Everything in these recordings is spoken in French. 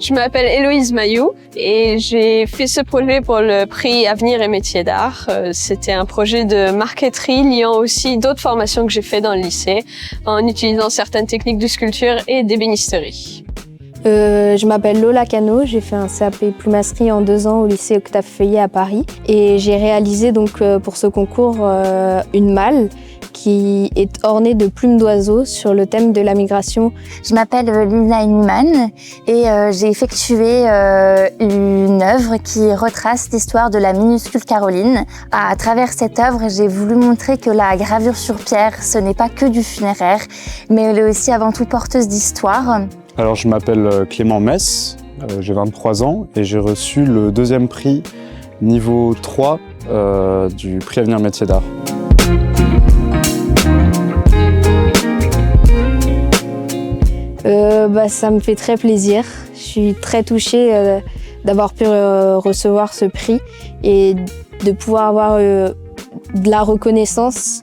Je m'appelle Héloïse Mailloux et j'ai fait ce projet pour le prix Avenir et Métiers d'Art. C'était un projet de marqueterie liant aussi d'autres formations que j'ai fait dans le lycée en utilisant certaines techniques de sculpture et d'ébénisterie. Je m'appelle Lola Cano, j'ai fait un CAP plumasserie en 2 ans au lycée Octave Feuillet à Paris et j'ai réalisé donc pour ce concours une malle qui est ornée de plumes d'oiseaux sur le thème de la migration. Je m'appelle Lisa Heinemann et j'ai effectué une œuvre qui retrace l'histoire de la minuscule Caroline. À travers cette œuvre, j'ai voulu montrer que la gravure sur pierre, ce n'est pas que du funéraire, mais elle est aussi avant tout porteuse d'histoire. Alors je m'appelle Clément Mess, j'ai 23 ans et j'ai reçu le 2e prix niveau 3 du prix Avenir Métiers d'Art. Ça me fait très plaisir. Je suis très touchée d'avoir pu recevoir ce prix et de pouvoir avoir de la reconnaissance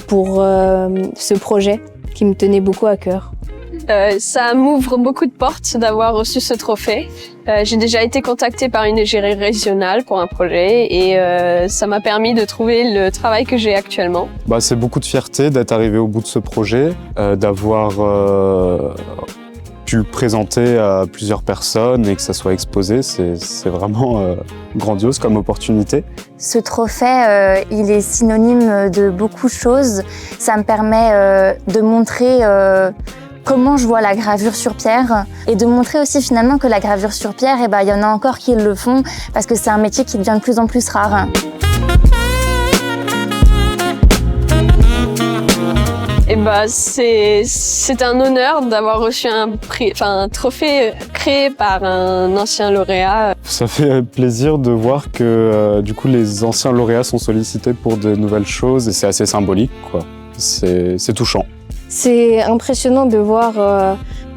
pour ce projet qui me tenait beaucoup à cœur. Ça m'ouvre beaucoup de portes d'avoir reçu ce trophée. J'ai déjà été contactée par une égérie régionale pour un projet et ça m'a permis de trouver le travail que j'ai actuellement. C'est beaucoup de fierté d'être arrivé au bout de ce projet, d'avoir pu le présenter à plusieurs personnes et que ça soit exposé. C'est vraiment grandiose comme opportunité. Ce trophée, il est synonyme de beaucoup de choses. Ça me permet de montrer comment je vois la gravure sur pierre et de montrer aussi finalement que la gravure sur pierre, il y en a encore qui le font parce que c'est un métier qui devient de plus en plus rare. C'est un honneur d'avoir reçu un trophée créé par un ancien lauréat. Ça fait plaisir de voir que du coup les anciens lauréats sont sollicités pour de nouvelles choses et c'est assez symbolique, quoi. C'est touchant. C'est impressionnant de voir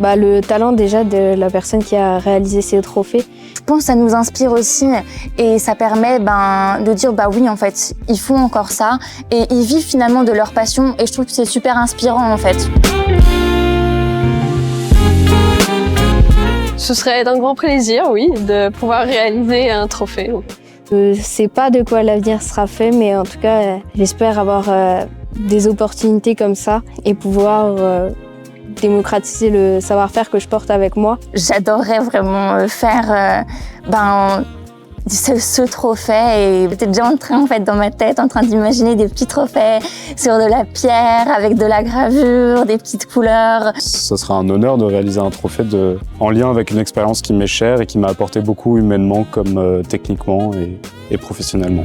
le talent déjà de la personne qui a réalisé ces trophées. Je pense que ça nous inspire aussi et ça permet de dire oui en fait, ils font encore ça et ils vivent finalement de leur passion et je trouve que c'est super inspirant en fait. Ce serait d'un grand plaisir, oui, de pouvoir réaliser un trophée. Je sais pas de quoi l'avenir sera fait, mais en tout cas, j'espère avoir des opportunités comme ça et pouvoir démocratiser le savoir-faire que je porte avec moi. J'adorerais vraiment faire ce trophée et j'étais déjà en train dans ma tête en train d'imaginer des petits trophées sur de la pierre avec de la gravure, des petites couleurs. Ce sera un honneur de réaliser un trophée en lien avec une expérience qui m'est chère et qui m'a apporté beaucoup humainement comme techniquement et professionnellement.